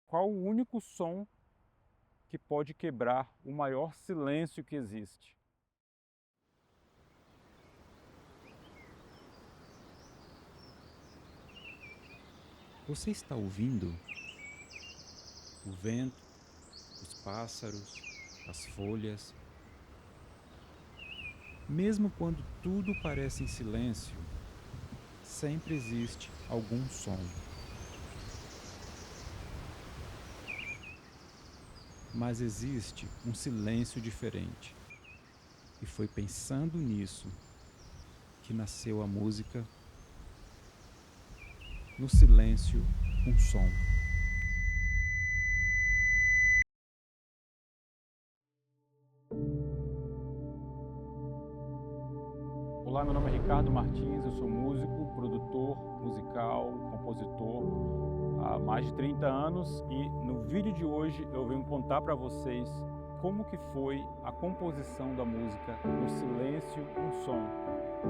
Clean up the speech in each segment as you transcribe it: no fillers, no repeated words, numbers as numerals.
Qual o único som que pode quebrar o maior silêncio que existe? Você está ouvindo o vento, os pássaros, as folhas? Mesmo quando tudo parece em silêncio, sempre existe algum som. Mas existe um silêncio diferente. E foi pensando nisso que nasceu a música No Silêncio, um Som. Olá, meu nome é Ricardo Martins, eu sou músico, produtor musical, compositor há mais de 30 anos e no vídeo de hoje eu venho contar para vocês como que foi a composição da música No Silêncio, um Som,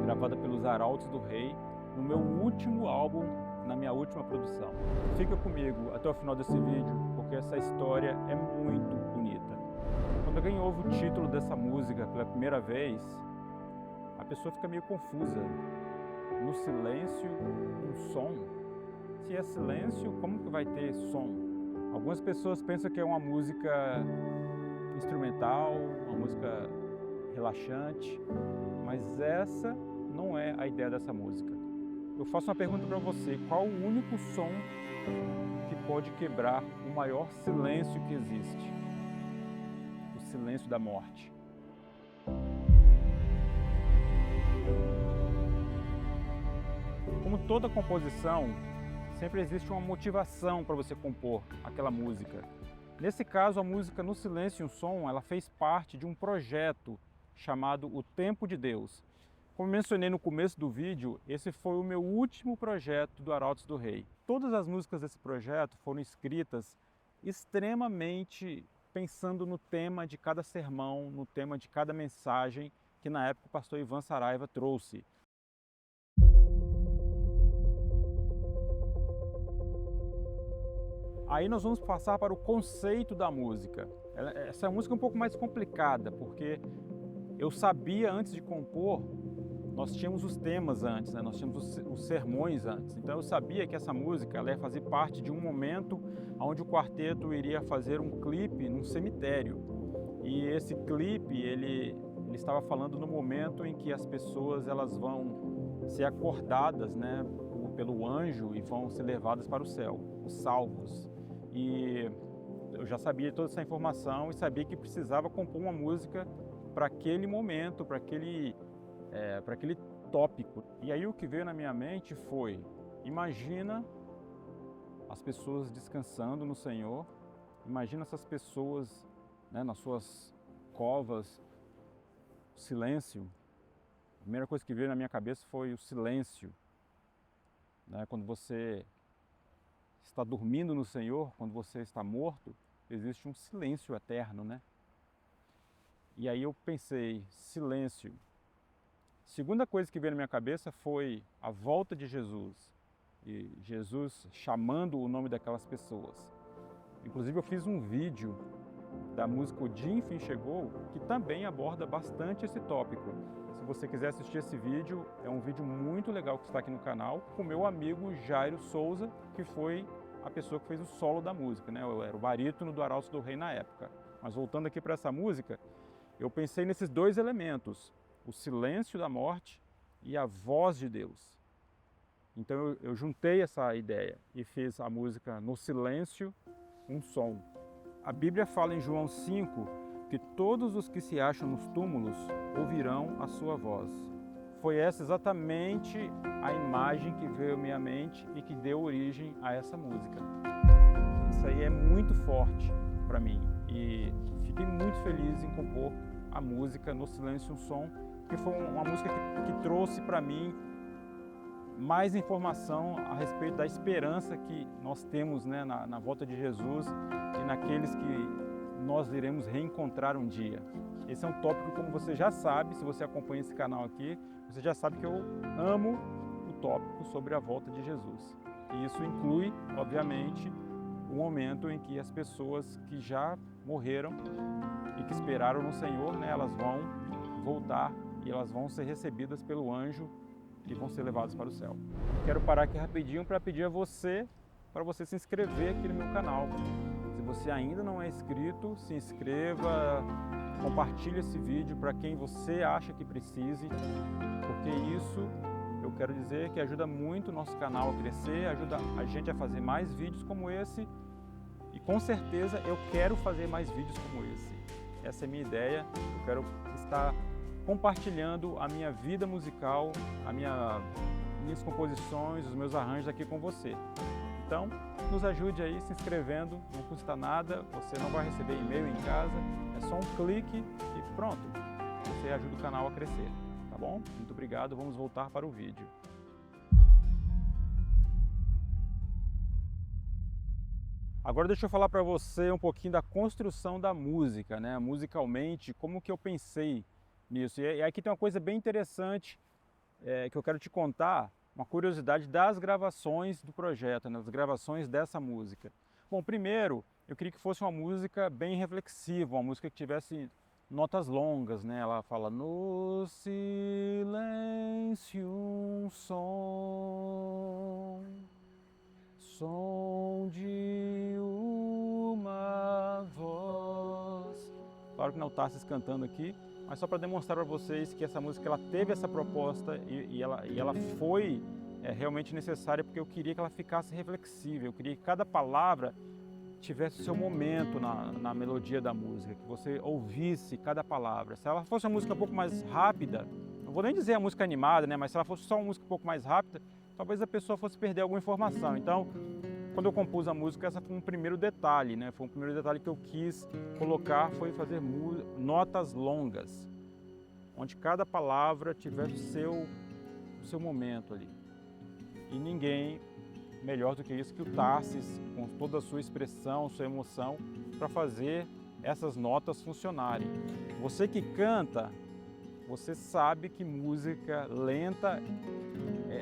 gravada pelos Arautos do Rei, no meu último álbum, na minha última produção. Fica comigo até o final desse vídeo, porque essa história é muito bonita. Quando alguém ouve o título dessa música pela primeira vez, a pessoa fica meio confusa. No silêncio, um som? Se é silêncio, como que vai ter som? Algumas pessoas pensam que é uma música instrumental, uma música relaxante, mas essa não é a ideia dessa música. Eu faço uma pergunta para você: qual o único som que pode quebrar o maior silêncio que existe? O silêncio da morte. Como toda composição, sempre existe uma motivação para você compor aquela música. Nesse caso, a música No Silêncio e um Som, ela fez parte de um projeto chamado O Tempo de Deus. Como mencionei no começo do vídeo, esse foi o meu último projeto do Arautos do Rei. Todas as músicas desse projeto foram escritas extremamente pensando no tema de cada sermão, no tema de cada mensagem que na época o pastor Ivan Saraiva trouxe. Aí nós vamos passar para o conceito da música. Essa música é um pouco mais complicada, porque eu sabia antes de compor, nós tínhamos os temas antes, né? Nós tínhamos os sermões antes. Então eu sabia que essa música ela ia fazer parte de um momento onde o quarteto iria fazer um clipe num cemitério. E esse clipe, ele estava falando no momento em que as pessoas elas vão ser acordadas, né, pelo anjo e vão ser levadas para o céu, os salvos. E eu já sabia toda essa informação e sabia que precisava compor uma música para aquele momento, para aquele tópico. E aí o que veio na minha mente foi: imagina as pessoas descansando no Senhor, imagina essas pessoas, né, nas suas covas, o silêncio. A primeira coisa que veio na minha cabeça foi o silêncio, né? Quando você está dormindo no Senhor, quando você está morto, existe um silêncio eterno, né? E aí eu pensei, silêncio. Segunda coisa que veio na minha cabeça foi a volta de Jesus. E Jesus chamando o nome daquelas pessoas. Inclusive eu fiz um vídeo da música O Dia Enfim Chegou, que também aborda bastante esse tópico. Se você quiser assistir esse vídeo, é um vídeo muito legal que está aqui no canal, com o meu amigo Jairo Souza, que foi a pessoa que fez o solo da música, né? Eu era o barítono do Arautos do Rei na época. Mas voltando aqui para essa música, eu pensei nesses dois elementos, o silêncio da morte e a voz de Deus. Então eu juntei essa ideia e fiz a música No Silêncio, um Som. A Bíblia fala em João 5 que todos os que se acham nos túmulos ouvirão a sua voz. Foi essa exatamente a imagem que veio à minha mente e que deu origem a essa música. Isso aí é muito forte para mim e fiquei muito feliz em compor a música No Silêncio um Som, que foi uma música que trouxe para mim mais informação a respeito da esperança que nós temos, né, na volta de Jesus e naqueles que nós iremos reencontrar um dia. Esse é um tópico, como você já sabe, se você acompanha esse canal aqui, você já sabe que eu amo o tópico sobre a volta de Jesus. E isso inclui, obviamente, o momento em que as pessoas que já morreram e que esperaram no Senhor, né, elas vão voltar e elas vão ser recebidas pelo anjo e vão ser levadas para o céu. Quero parar aqui rapidinho para pedir a você, para você se inscrever aqui no meu canal. Se você ainda não é inscrito, se inscreva, compartilhe esse vídeo para quem você acha que precise, porque isso eu quero dizer que ajuda muito o nosso canal a crescer, ajuda a gente a fazer mais vídeos como esse e com certeza eu quero fazer mais vídeos como esse. Essa é a minha ideia, eu quero estar compartilhando a minha vida musical, minhas composições, os meus arranjos aqui com você. Então, nos ajude aí se inscrevendo, não custa nada, você não vai receber e-mail em casa, é só um clique e pronto, você ajuda o canal a crescer, tá bom? Muito obrigado, vamos voltar para o vídeo. Agora deixa eu falar para você um pouquinho da construção da música, né? Musicalmente, como que eu pensei nisso. E aqui tem uma coisa bem interessante que eu quero te contar, uma curiosidade das gravações do projeto, né? Das gravações dessa música. Bom, primeiro, eu queria que fosse uma música bem reflexiva, uma música que tivesse notas longas, né? Ela fala: no silêncio um som de uma voz. Claro que não está se cantando aqui, mas só para demonstrar para vocês que essa música ela teve essa proposta e ela foi realmente necessária, porque eu queria que ela ficasse reflexiva, eu queria que cada palavra tivesse o seu momento na melodia da música, que você ouvisse cada palavra. Se ela fosse uma música um pouco mais rápida, não vou nem dizer a música animada, né, mas se ela fosse só uma música um pouco mais rápida, talvez a pessoa fosse perder alguma informação. Então, quando eu compus a música, essa foi um primeiro detalhe, né? Foi um primeiro detalhe que eu quis colocar, foi fazer notas longas, onde cada palavra tivesse o seu momento ali. E ninguém melhor do que isso que o Tarsis, com toda a sua expressão, sua emoção, para fazer essas notas funcionarem. Você que canta, você sabe que música lenta,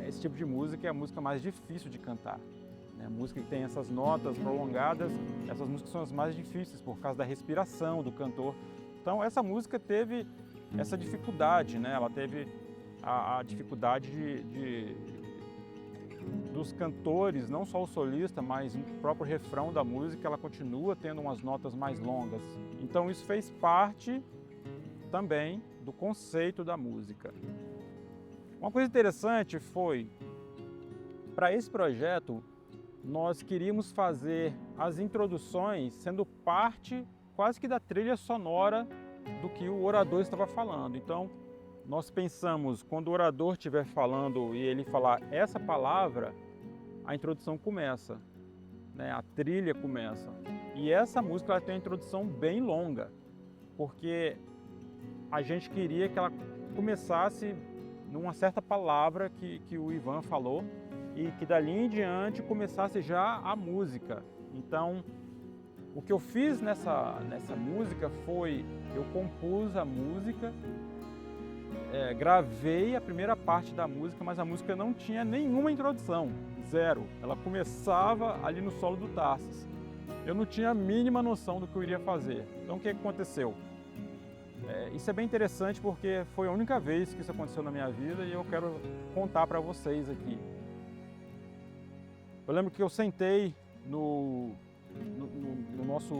esse tipo de música é a música mais difícil de cantar. A música que tem essas notas prolongadas, essas músicas são as mais difíceis por causa da respiração do cantor. Então essa música teve essa dificuldade, né? Ela teve a dificuldade dos cantores, não só o solista, mas o próprio refrão da música, ela continua tendo umas notas mais longas. Então isso fez parte também do conceito da música. Uma coisa interessante foi, para esse projeto, nós queríamos fazer as introduções sendo parte quase que da trilha sonora do que o orador estava falando. Então, nós pensamos, quando o orador estiver falando e ele falar essa palavra, a introdução começa, né? A trilha começa. E essa música ela tem uma introdução bem longa, porque a gente queria que ela começasse numa certa palavra que o Ivan falou, e que dali em diante começasse já a música. Então, o que eu fiz nessa música foi, eu compus a música, gravei a primeira parte da música, mas a música não tinha nenhuma introdução, zero. Ela começava ali no solo do Tarsis. Eu não tinha a mínima noção do que eu iria fazer. Então, o que aconteceu? Isso é bem interessante porque foi a única vez que isso aconteceu na minha vida e eu quero contar para vocês aqui. Eu lembro que eu sentei no nosso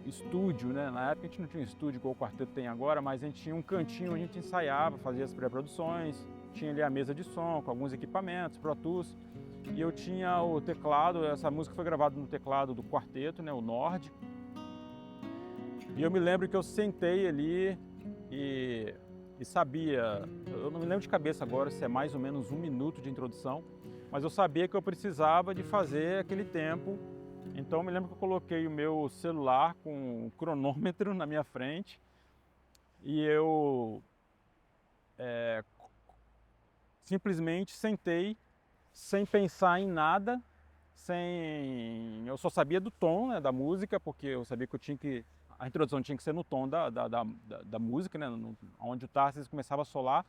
estúdio, né? Na época a gente não tinha um estúdio igual o quarteto tem agora, mas a gente tinha um cantinho onde a gente ensaiava, fazia as pré-produções, tinha ali a mesa de som com alguns equipamentos, Pro Tools, e eu tinha o teclado, essa música foi gravada no teclado do quarteto, né? O Nord. E eu me lembro que eu sentei ali e sabia, eu não me lembro de cabeça agora se é mais ou menos 1 minuto de introdução, mas eu sabia que eu precisava de fazer aquele tempo. Então eu me lembro que eu coloquei o meu celular com um cronômetro na minha frente e eu simplesmente sentei sem pensar em nada, eu só sabia do tom, né, da música, porque eu sabia que a introdução tinha que ser no tom da música, né, onde o Tarsis começava a solar.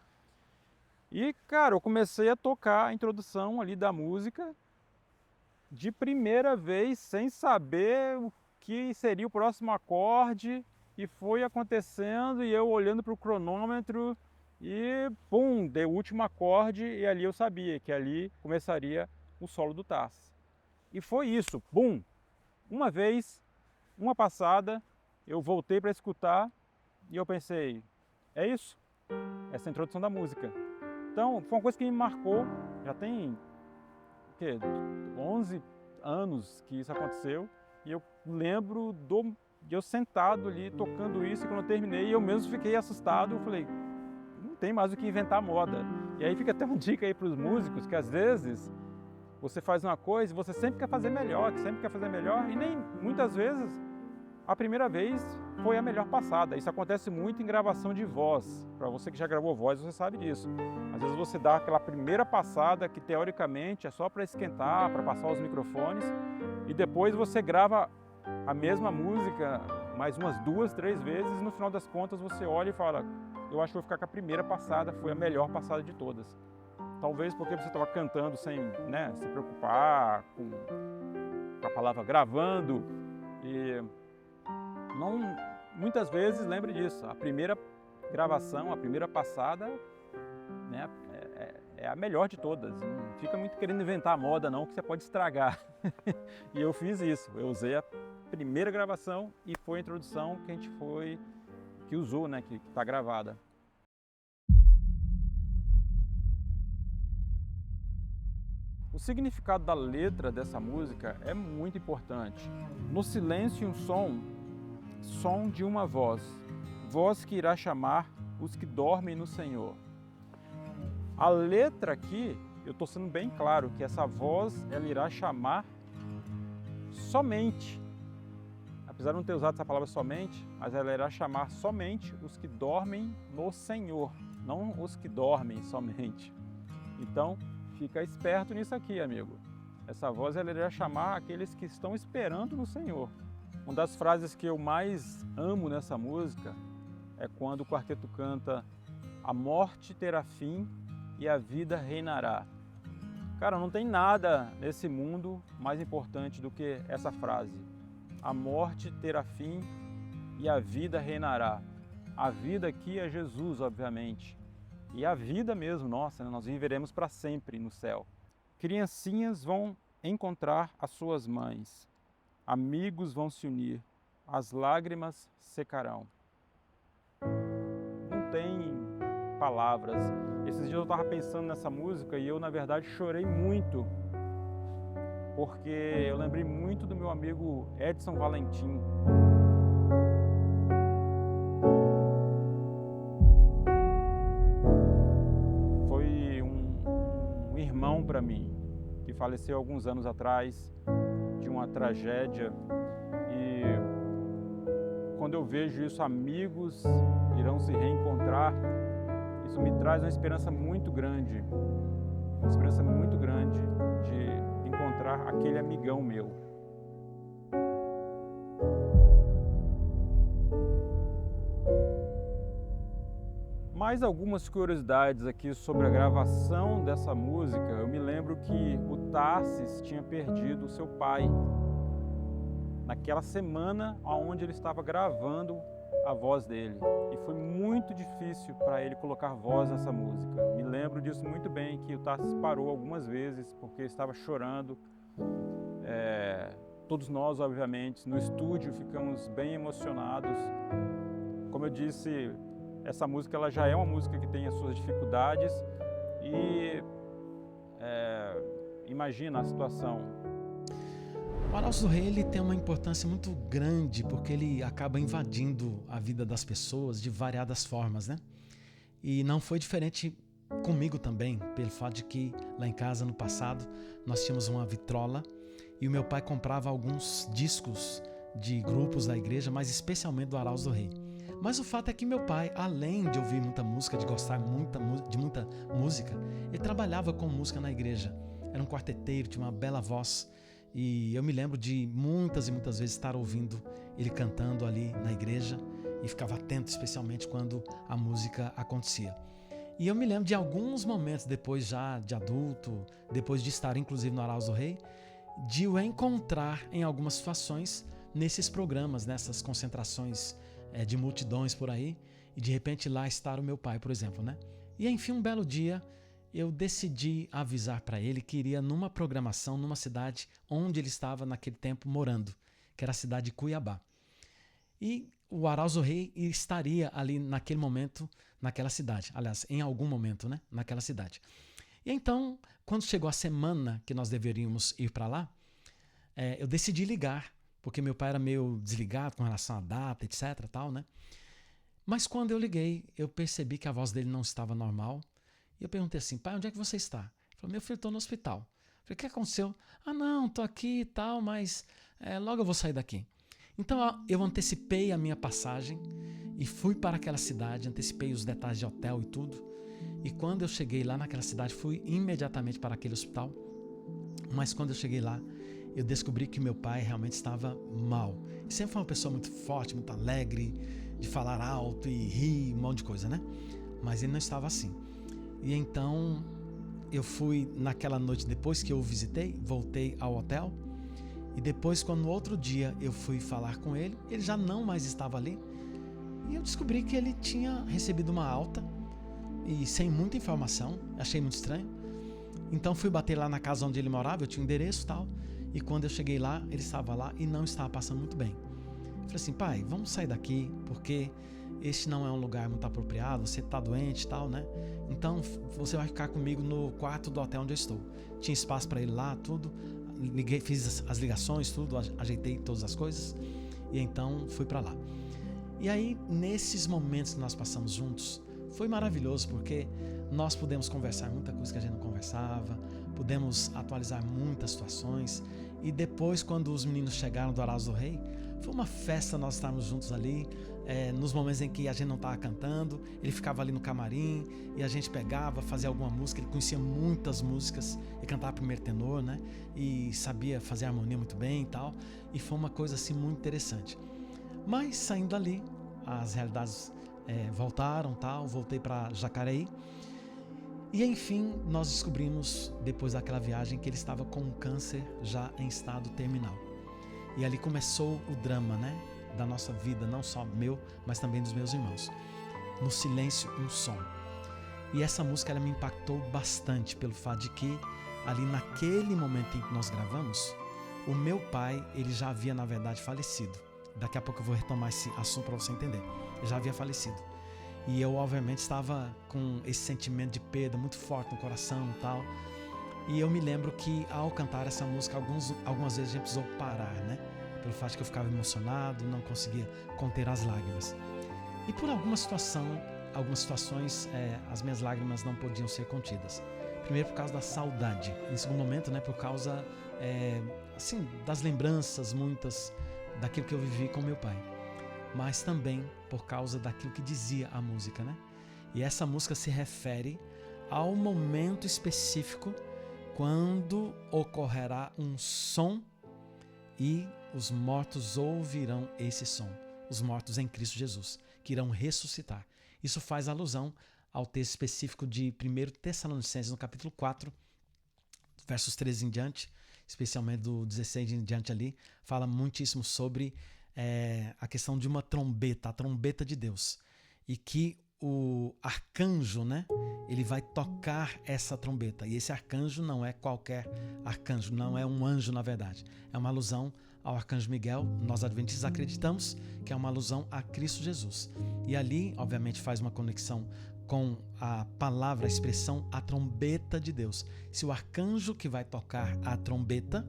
E, cara, eu comecei a tocar a introdução ali da música de primeira vez, sem saber o que seria o próximo acorde, e foi acontecendo, e eu olhando para o cronômetro, e pum, dei o último acorde, e ali eu sabia que ali começaria o solo do Tarsis. E foi isso, bum! Uma vez, uma passada, eu voltei para escutar, e eu pensei, é isso? Essa é a introdução da música. Então, foi uma coisa que me marcou, já tem 11 anos que isso aconteceu, e eu lembro de eu sentado ali tocando isso, e quando eu terminei eu mesmo fiquei assustado, eu falei, não tem mais o que inventar moda. E aí fica até uma dica aí para os músicos, que às vezes você faz uma coisa e você sempre quer fazer melhor, e nem muitas vezes a primeira vez foi a melhor passada. Isso acontece muito em gravação de voz. Para você que já gravou voz, você sabe disso. Às vezes você dá aquela primeira passada que teoricamente é só para esquentar, para passar os microfones, e depois você grava a mesma música mais umas 2, 3 vezes, e no final das contas você olha e fala, eu acho que vou ficar com a primeira passada, foi a melhor passada de todas. Talvez porque você estava cantando sem, né, se preocupar com a palavra, gravando, e não, muitas vezes, lembre disso, a primeira gravação, a primeira passada, né, é a melhor de todas. Não fica muito querendo inventar a moda não, que você pode estragar. E eu fiz isso, eu usei a primeira gravação e foi a introdução que a gente que usou, né, que está gravada. O significado da letra dessa música é muito importante. No silêncio, um som de uma voz que irá chamar os que dormem no Senhor. A letra aqui, eu estou sendo bem claro que essa voz, ela irá chamar somente, apesar de não ter usado essa palavra somente, mas ela irá chamar somente os que dormem no Senhor, não os que dormem somente. Então, fica esperto nisso aqui, amigo. Essa voz, ela irá chamar aqueles que estão esperando no Senhor. Uma das frases que eu mais amo nessa música é quando o quarteto canta: a morte terá fim e a vida reinará. Cara, não tem nada nesse mundo mais importante do que essa frase. A morte terá fim e a vida reinará. A vida aqui é Jesus, obviamente. E a vida mesmo, nossa, né? Nós viveremos para sempre no céu. Criancinhas vão encontrar as suas mães. Amigos vão se unir. As lágrimas secarão. Não tem palavras. Esses dias eu estava pensando nessa música e eu, na verdade, chorei muito, porque eu lembrei muito do meu amigo Edson Valentim. Foi um irmão para mim, que faleceu alguns anos atrás de uma tragédia, e quando eu vejo isso, amigos irão se reencontrar, isso me traz uma esperança muito grande de encontrar aquele amigão meu. Mais algumas curiosidades aqui sobre a gravação dessa música. Eu me lembro que o Tarsis tinha perdido o seu pai naquela semana onde ele estava gravando a voz dele, e foi muito difícil para ele colocar voz nessa música. Me lembro disso muito bem, que o Tarsis parou algumas vezes porque estava chorando. Todos nós, obviamente, no estúdio ficamos bem emocionados. Como eu disse, essa música ela já é uma música que tem as suas dificuldades, e imagina a situação. O Arautos do Rei ele tem uma importância muito grande porque ele acaba invadindo a vida das pessoas de variadas formas, né? E não foi diferente comigo também, pelo fato de que lá em casa no passado nós tínhamos uma vitrola e o meu pai comprava alguns discos de grupos da igreja, mas especialmente do Arautos do Rei. Mas o fato é que meu pai, além de ouvir muita música, de gostar de muita música, ele trabalhava com música na igreja. Era um quarteteiro, tinha uma bela voz. E eu me lembro de muitas e muitas vezes estar ouvindo ele cantando ali na igreja e ficava atento especialmente quando a música acontecia. E eu me lembro de alguns momentos depois já de adulto, depois de estar inclusive no Arautos do Rei, de o encontrar em algumas situações nesses programas, nessas concentrações de multidões por aí, e de repente lá estar o meu pai, por exemplo, né? E enfim, um belo dia eu decidi avisar para ele que iria numa programação numa cidade onde ele estava naquele tempo morando, que era a cidade de Cuiabá. E o Araújo Rei estaria ali naquele momento, naquela cidade. Aliás, em algum momento, né? Naquela cidade. E então, quando chegou a semana que nós deveríamos ir para lá, eu decidi ligar, porque meu pai era meio desligado com relação à data, etc, tal, né? Mas quando eu liguei, eu percebi que a voz dele não estava normal. E eu perguntei assim: pai, onde é que você está? Ele falou: meu filho, estou no hospital. Eu falei: o que aconteceu? Ah, não, estou aqui e tal, mas logo eu vou sair daqui. Então eu antecipei a minha passagem e fui para aquela cidade, antecipei os detalhes de hotel e tudo. E quando eu cheguei lá naquela cidade, fui imediatamente para aquele hospital. Mas quando eu cheguei lá, eu descobri que meu pai realmente estava mal. Ele sempre foi uma pessoa muito forte, muito alegre, de falar alto e rir, um monte de coisa, né? Mas ele não estava assim. E então eu fui naquela noite, depois que eu o visitei, voltei ao hotel. E depois, quando no outro dia eu fui falar com ele, ele já não mais estava ali. E eu descobri que ele tinha recebido uma alta e sem muita informação. Achei muito estranho. Então fui bater lá na casa onde ele morava, eu tinha um endereço e tal. E quando eu cheguei lá, ele estava lá e não estava passando muito bem. Eu falei assim: pai, vamos sair daqui, porque este não é um lugar muito apropriado, você está doente e tal, né? Então você vai ficar comigo no quarto do hotel onde eu estou. Tinha espaço para ele lá, tudo. Liguei, fiz as ligações, tudo, ajeitei todas as coisas. E então fui para lá. E aí, nesses momentos que nós passamos juntos, foi maravilhoso, porque nós pudemos conversar muita coisa que a gente não conversava, pudemos atualizar muitas situações. E depois, quando os meninos chegaram do Araújo do Rei, foi uma festa nós estarmos juntos ali. Nos momentos em que a gente não estava cantando, ele ficava ali no camarim e a gente pegava, fazia alguma música. Ele conhecia muitas músicas, ele cantava primeiro tenor, né? E sabia fazer harmonia muito bem e tal. E foi uma coisa assim muito interessante. Mas saindo dali, as realidades voltaram, tal. Voltei para Jacareí. E enfim, nós descobrimos, depois daquela viagem, que ele estava com um câncer já em estado terminal. E ali começou o drama, né? Da nossa vida, não só meu, mas também dos meus irmãos. No silêncio, um som. E essa música ela me impactou bastante pelo fato de que ali naquele momento em que nós gravamos, o meu pai, ele já havia na verdade falecido. Daqui a pouco eu vou retomar esse assunto para você entender. Ele já havia falecido. E eu obviamente estava com esse sentimento de perda muito forte no coração e tal. E eu me lembro que ao cantar essa música, algumas vezes a gente precisou parar, né? Pelo fato de que eu ficava emocionado, não conseguia conter as lágrimas. E por algumas situações, as minhas lágrimas não podiam ser contidas. Primeiro por causa da saudade, em segundo momento, né, por causa das lembranças muitas daquilo que eu vivi com meu pai. Mas também por causa daquilo que dizia a música, né? E essa música se refere ao momento específico quando ocorrerá um som e os mortos ouvirão esse som, os mortos em Cristo Jesus, que irão ressuscitar. Isso faz alusão ao texto específico de 1 Tessalonicenses, no capítulo 4, versos 13 em diante, especialmente do 16 em diante ali, fala muitíssimo sobre a questão de uma trombeta, a trombeta de Deus, e que o arcanjo, né, ele vai tocar essa trombeta. E esse arcanjo não é qualquer arcanjo, não é um anjo na verdade. É uma alusão ao arcanjo Miguel. Nós adventistas acreditamos que é uma alusão a Cristo Jesus. E ali, obviamente, faz uma conexão com a palavra, a expressão, a trombeta de Deus. Se o arcanjo que vai tocar a trombeta,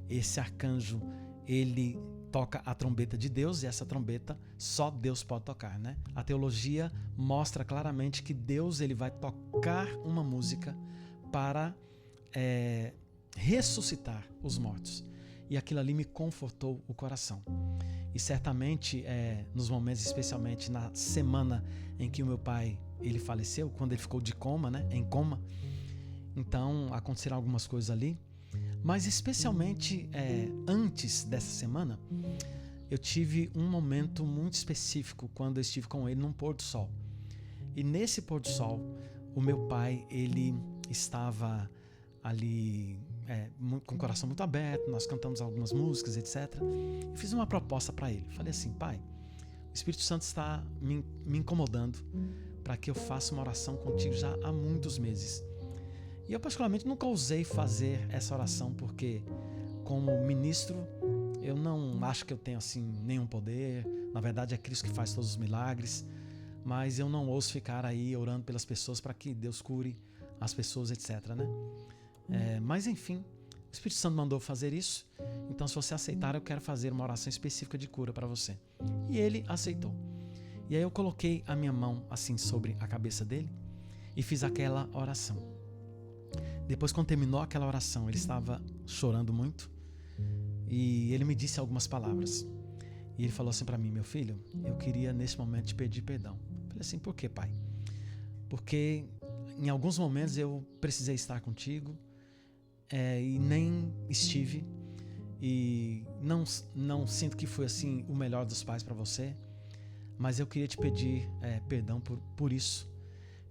esse arcanjo, ele toca a trombeta de Deus, e essa trombeta só Deus pode tocar, né? A teologia mostra claramente que Deus ele vai tocar uma música para ressuscitar os mortos. E aquilo ali me confortou o coração. E certamente, nos momentos, especialmente na semana em que o meu pai ele faleceu, quando ele ficou de coma, né? Em coma, então aconteceram algumas coisas ali. Mas especialmente antes dessa semana, eu tive um momento muito específico quando eu estive com ele num pôr do sol. E nesse pôr do sol, o meu pai, ele estava ali com o coração muito aberto, nós cantamos algumas músicas, etc. E fiz uma proposta para ele. Falei assim: Pai, o Espírito Santo está me incomodando para que eu faça uma oração contigo já há muitos meses. E eu particularmente nunca ousei fazer essa oração porque, como ministro, eu não acho que eu tenho assim nenhum poder. Na verdade é Cristo que faz todos os milagres, mas eu não ouso ficar aí orando pelas pessoas para que Deus cure as pessoas, etc, né? Mas enfim, o Espírito Santo mandou fazer isso. Então, se você aceitar, eu quero fazer uma oração específica de cura para você. E ele aceitou. E aí eu coloquei a minha mão assim sobre a cabeça dele e fiz aquela oração. Depois, quando terminou aquela oração, ele estava chorando muito e ele me disse algumas palavras. E ele falou assim para mim: meu filho, eu queria nesse momento te pedir perdão. Eu falei assim: por quê, pai? Porque em alguns momentos eu precisei estar contigo e nem estive, e não sinto que foi assim o melhor dos pais para você, mas eu queria te pedir perdão por isso,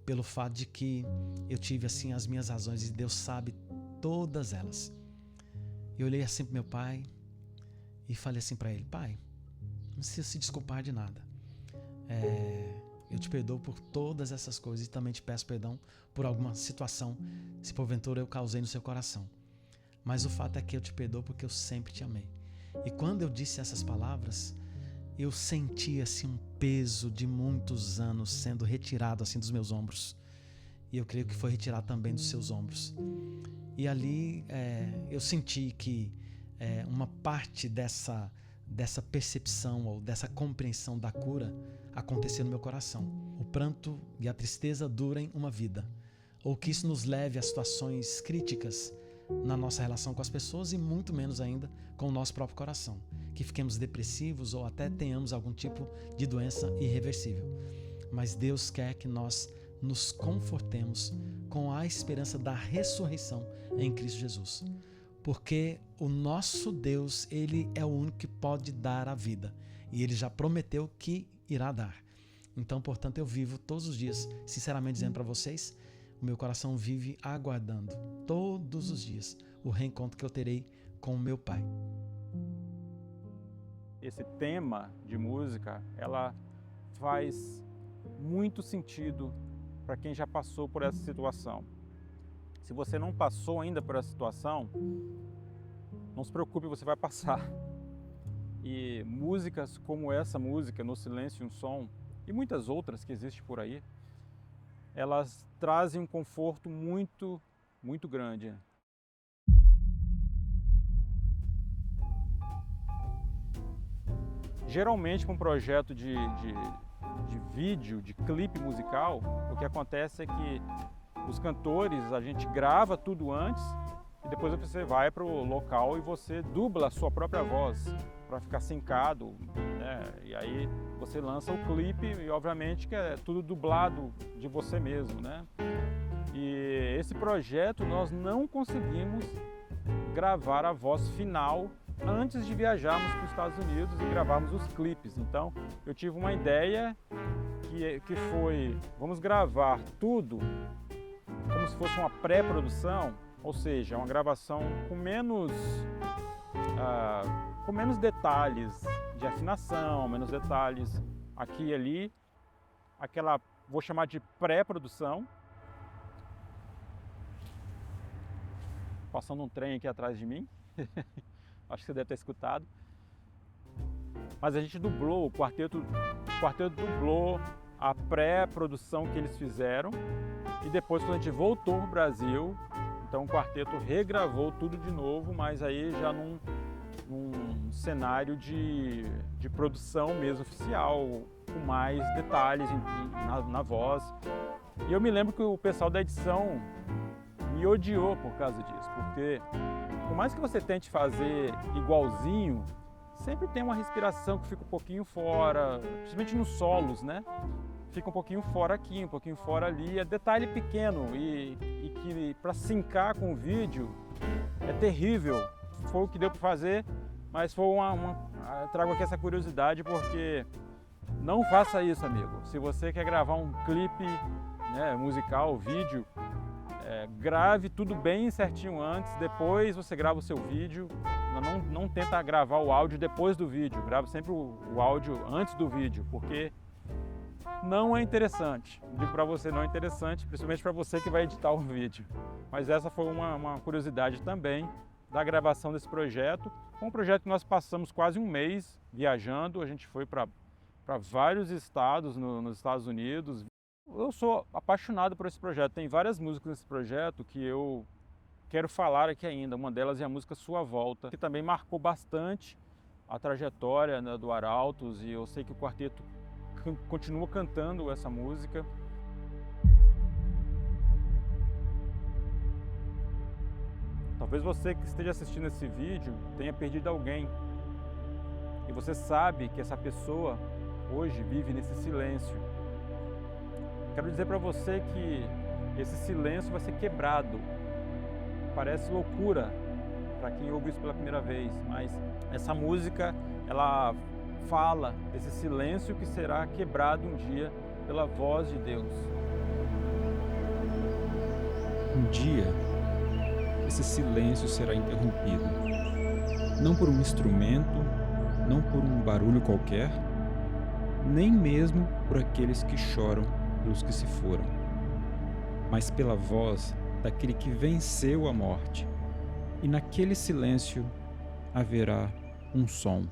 pelo fato de que eu tive assim as minhas razões e Deus sabe todas elas. Eu olhei assim para meu pai e falei assim para ele: pai, não precisa se desculpar de nada. Eu te perdoo por todas essas coisas e também te peço perdão por alguma situação, se porventura eu causei no seu coração. Mas o fato é que eu te perdoo porque eu sempre te amei. E quando eu disse essas palavras, eu senti assim um peso de muitos anos sendo retirado assim dos meus ombros. E eu creio que foi retirado também dos seus ombros. E ali eu senti que uma parte dessa percepção ou dessa compreensão da cura acontecer no meu coração. O pranto e a tristeza durem uma vida, ou que isso nos leve a situações críticas na nossa relação com as pessoas e muito menos ainda com o nosso próprio coração, que fiquemos depressivos ou até tenhamos algum tipo de doença irreversível. Mas Deus quer que nós nos confortemos com a esperança da ressurreição em Cristo Jesus. Porque o nosso Deus, Ele é o único que pode dar a vida. E Ele já prometeu que irá dar. Então, portanto, eu vivo todos os dias, sinceramente dizendo para vocês, o meu coração vive aguardando todos os dias o reencontro que eu terei com o meu Pai. Esse tema de música, ela faz muito sentido para quem já passou por essa situação. Se você não passou ainda por essa situação, não se preocupe, você vai passar. E músicas como essa música, No Silêncio um Som, e muitas outras que existem por aí, elas trazem um conforto muito, muito grande. Geralmente, com um projeto de vídeo, de clipe musical, o que acontece é que os cantores, a gente grava tudo antes e depois você vai para o local e você dubla a sua própria voz para ficar sincado, né? E aí você lança o clipe e obviamente que é tudo dublado de você mesmo, né? E esse projeto nós não conseguimos gravar a voz final antes de viajarmos para os Estados Unidos e gravarmos os clipes. Então eu tive uma ideia que foi: vamos gravar tudo como se fosse uma pré-produção, ou seja, uma gravação com menos detalhes de afinação, menos detalhes aqui e ali, aquela, vou chamar de pré-produção. Passando um trem aqui atrás de mim, acho que você deve ter escutado. Mas a gente dublou, o quarteto dublou a pré-produção que eles fizeram e depois, quando a gente voltou para o Brasil, então o quarteto regravou tudo de novo, mas aí já num cenário de produção mesmo oficial, com mais detalhes na voz. E eu me lembro que o pessoal da edição me odiou por causa disso, porque por mais que você tente fazer igualzinho, sempre tem uma respiração que fica um pouquinho fora, principalmente nos solos, né? Fica um pouquinho fora aqui, um pouquinho fora ali, é detalhe pequeno e que para sincar com o vídeo é terrível. Foi o que deu para fazer, mas foi trago aqui essa curiosidade porque não faça isso, amigo. Se você quer gravar um clipe, né, musical, vídeo, grave tudo bem certinho antes, depois você grava o seu vídeo. Não tenta gravar o áudio depois do vídeo, grava sempre o áudio antes do vídeo, porque não é interessante. Digo para você, não é interessante, principalmente para você que vai editar o vídeo. Mas essa foi uma curiosidade também da gravação desse projeto. Foi um projeto que nós passamos quase um mês viajando, a gente foi para vários estados nos Estados Unidos. Eu sou apaixonado por esse projeto, tem várias músicas nesse projeto que eu quero falar aqui ainda. Uma delas é a música Sua Volta, que também marcou bastante a trajetória, né, do Arautos, e eu sei que o quarteto continua cantando essa música. Talvez você que esteja assistindo esse vídeo tenha perdido alguém e você sabe que essa pessoa hoje vive nesse silêncio. Quero dizer para você que esse silêncio vai ser quebrado. Parece loucura para quem ouve isso pela primeira vez, mas essa música, ela fala desse silêncio que será quebrado um dia pela voz de Deus. Um dia, esse silêncio será interrompido, não por um instrumento, não por um barulho qualquer, nem mesmo por aqueles que choram pelos que se foram, mas pela voz daquele que venceu a morte. E naquele silêncio haverá um som.